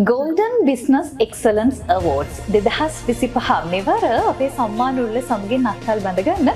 Golden Business Excellence Awards 2025 මෙවර අපේ සම්මාන උළෙල සමගින් අත්හල් බැඳගන්න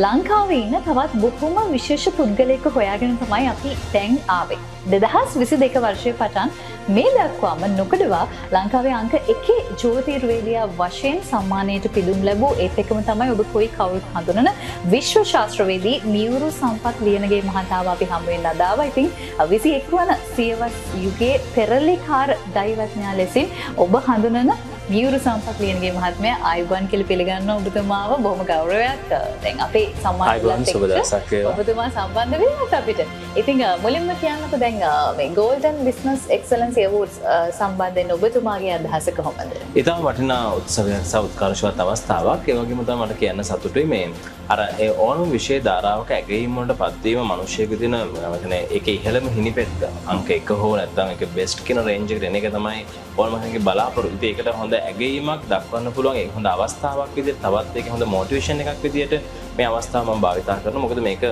ලංකාවේ ඉන්න තවත් බොහොම විශේෂ පුද්ගලයෙකු හොයාගෙන තමයි අපි දැන් ආවේ. 2022 වර්ෂයේ පටන් මේ දක්වාම නොකඩවා ලංකාවේ අංක 1 ජ්‍යොතිර්වේදියා වශයෙන් සම්මානයට පිදුම් ලැබූ ඒත් එකම තමයි ඔබ කොයි කවුරුත් හඳුනන විශ්ව ශාස්ත්‍රවේදී මියුරු සම්පත් ලියනගේ මහතාව අපි හම්බ වෙන්න අදාවා. ඉතින් 21 වන සියවස් යුගයේ පෙරලිකාර දෛවඥයා ලෙසින් ඔබ හඳුනන මියුරු සම්පත් ලියනගේ මහත්මයා ආයුබෝවන් කියලා පිළිගන්න ඔබතුමාව බොහොම ගෞරවයක්. දැන් අපේ සම්මානලත් එක්ක ඔබතුමා සම්බන්ධ වෙනත් අපිට. ඉතින් මුලින්ම කියන්නකෝ දැන් මේ Golden Business Excellence Awards සම්බන්ධයෙන් ඔබතුමාගේ අදහස කොහොමද? ඊටම වටිනා උත්සවයක් සහ උත්කර්ෂවත් අවස්ථාවක්. ඒ වගේම තමයි මට කියන්න සතුටුයි මේ අර ඒ ඕනම විෂය ධාරාවක ඇගීම් වලට පත්වීම මිනිස්සෙකු දින يعني ඒකේ ඉහළම හිණිපෙත්ත අංක 1 හෝ නැත්නම් ඒක බෙස්ට් කියන රේන්ජ් එකට එන එක තමයි ඕනම කෙනෙක්ගේ බලාපොරොත්තු. ඒකට හොඳ ඇගීමක් දක්වන්න පුළුවන් ඒක හොඳ අවස්ථාවක් විදිහට තවත් ඒක හොඳ මොටිවේෂන් එකක් විදිහට මේ අවස්ථාව මම භාවිතා කරනවා. මොකද මේක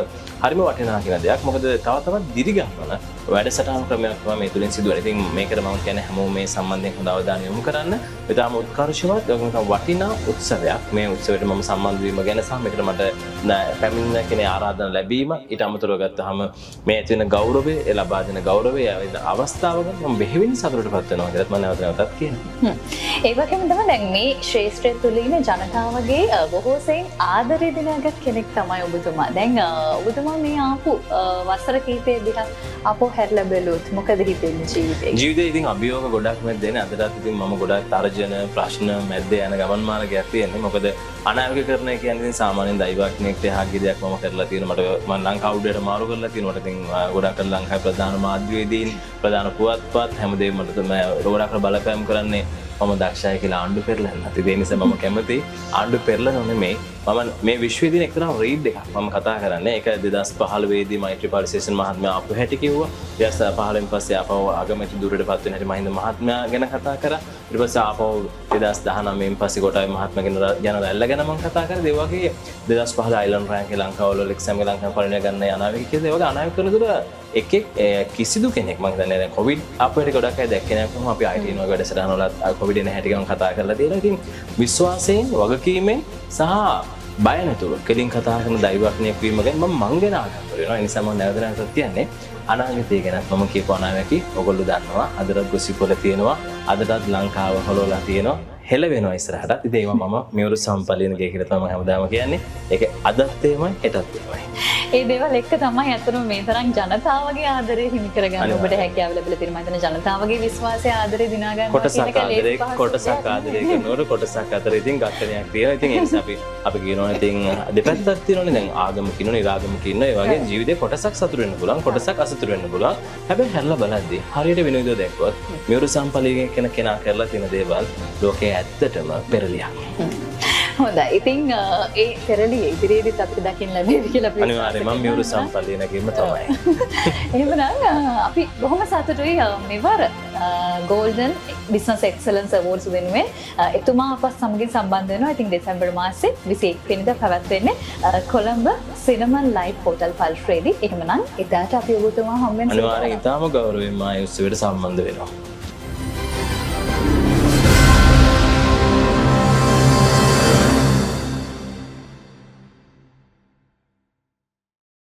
හරිම වටිනා කියන දෙයක්. මොකද තව තවත් දිරිගන්වන වැඩසටහන් ක්‍රමයක් තමයි මේ තුලින් සිදුවෙන්නේ. ඉතින් මේකට මම කියන්නේ හැමෝම මේ සම්බන්ධයෙන් හොඳ අවධානය යොමු කරන්න. ඊටම උත්කර්ෂවත් වටිනා උත්සවයක්. මේ උත්සවයට මම සම්බන්ධ වීම ගැන සහ මේකට මට පැමිණෙන කෙනේ ආරාධනා ලැබීම ඊට අමතරව ගත්තාම මේ ඇති වෙන ගෞරවය, ඒ ලබා දෙන ගෞරවය, ඒ අවස්ථාව ගැන මම බෙහෙවින් සතුටටපත් වෙනවා කියලා මම නැවත නැවතත් කියනවා. ඒ වගේම තමයි දැන් මේ ශ්‍රේෂ්ඨය තුළ ඉන්න ජනතාවගේ බොහෝ සෙයින් ආදරය දිනාගත් කෙනෙක් තමයි ඔබතුමා. දැන් ඔබතුමා මේ ආපු වසර කීපයේ දිහා අපෝ හැරලා බැලුවොත් මොකද හිතෙන්නේ ජීවිතේ? ජීවිතේ ඉතින් අභියෝග ගොඩක් මැද්දේනේ. අදටත් ඉතින් මම ගොඩක් තර්ජන ප්‍රශ්න මැද්දේ යන ගමන් මාර්ගයක් තියෙන්නේ. මොකද අනාවැකීකරණය කියන්නේ ඉතින් සාමාන්‍යයෙන් දෛවඥයෙක්ට එහාගේ දෙයක් මම කරලා තියෙනවා. මම ලංකාව උඩට මාරු කරලා තියෙනවා. ඉතින් ගොඩක් ලංකාවේ ප්‍රධාන මාධ්‍යවේදීන් ප්‍රධාන පුවත්පත් හැමදේම මට තමයි ගොඩක් බලපෑම් කරන්නේ. මම දක්ෂයි කියලා ආණ්ඩු පෙරලන්න. ඒ නිසා මම කැමතියි ආණ්ඩු පෙරලන නෙමෙයි. මම මේ විශ්වවිද්‍යාලයේ එක්තරා රීඩ් එකක් මම කතා කරන්නේ. ඒක 2015 දී මෛත්‍රීපාල සේසන් මහත්මයා ආපු හැටි කිව්වා. 2015 පස්සේ ආපහු අගමැති දුරටපත් වෙන හැටි මහින්ද මහත්මයා ගැන කතා කරා. ඊට පස්සේ ආපහු 2019 පස්සේ කොටයි මහත්මයා ගැන රැල්ල ගැන මම කතා කරා. ඒ වගේ 2015 අයිලන්ඩ් රෑන්ක් ලංකාව වල එක්සෑම් එක ලංකාව පරිණය ගන්න අනාවැකි කියලා ඒ වගේ අනාවැකි කරන දුර එකෙක් කිසිදු කෙනෙක් මම හිතන්නේ දැන් කොවිඩ් අපිට ගොඩක් අය දැක්කේ නැහැ කොහොම අපි IT වල වැඩසටහන වල කොවිඩ් එන හැටි ගැන කතා කරලා තියෙනවා. ඉතින් විශ්වාසයෙන් වගකීමෙන් සහ බය නැතුව කෙලින් කතා කරන දෛවඥයෙක් වීම ගැන මම ගැන ආගම් කරනවා. ඒ නිසා මම නැවත නැවතත් කියන්නේ අනාගතය ගැන මම කියපු අනාවැකි ඔයගොල්ලෝ දන්නවා. අදටත් ගොසිප් වල තියෙනවා. අදටත් ලංකාව හොලවලා තියෙනවා. හෙල වෙනවා ඉස්සරහටත්. ඉතින් ඒවා මම මියුරු සම්පලිනගේ කියලා තමයි හැමදාම කියන්නේ. ඒක අදත් එහෙමයි හෙටත් එහෙමයි. ඒ දේවල් එක්ක තමයි අතන මේ තරම් ජනතාවගේ ආදරය හිමි කරගන්න ඔබට හැකියාව ලැබිලා තියෙනවා. මම හිතන ජනතාවගේ විශ්වාසය ආදරය දිනා ගන්න කොටසක් ආදරය කරනකොට කොටසක් අතර ඉතින් ඝට්ටනයක් තියෙනවා. ඉතින් ඒ නිසා අපි කියනවා ඉතින් දෙපැත්තක් තියෙනවනේ. දැන් ආගමික ඉන්නවා, නිරාගමික ඉන්නවා. ඒ වගේ ජීවිතේ කොටසක් සතුට වෙන්න පුළුවන්, කොටසක් අසතුට වෙන්න පුළුවන්. හැබැයි හැරලා බලද්දී හරියට විනෝදය දැක්කොත් මියුරු සම්පලිගේ කෙනා කරලා තියෙන දේවල් ලෝකයේ ඇත්තටම පෙරලියක්. හොඳයි. ඉතින් ඒ පෙරලිය ඉදිරියේදීත් අපිට දකින්න ලැබෙවි කියලා අපි අනිවාර්යයෙන්ම මම මියුරු සම්පලිනගේම තමයි. එහෙමනම් අපි බොහොම සතුටුයි මෙවර Golden Business Excellence Awards වෙනුවෙන් එතුමා අපත් සමගින් සම්බන්ධ වෙනවා. ඉතින් දෙසැම්බර් මාසේ 21 වෙනිදා පැවැත්වෙන්නේ කොළඹ සිනමන් ලයිව් හෝටල් පල්ට්‍රේදී. එහෙමනම් එදාට අපි ඔබතුමා හම්බ වෙන අනිවාර්යයෙන් ඉතාම ගෞරවයෙන් මා ඒ උත්සවයට සම්බන්ධ වෙනවා.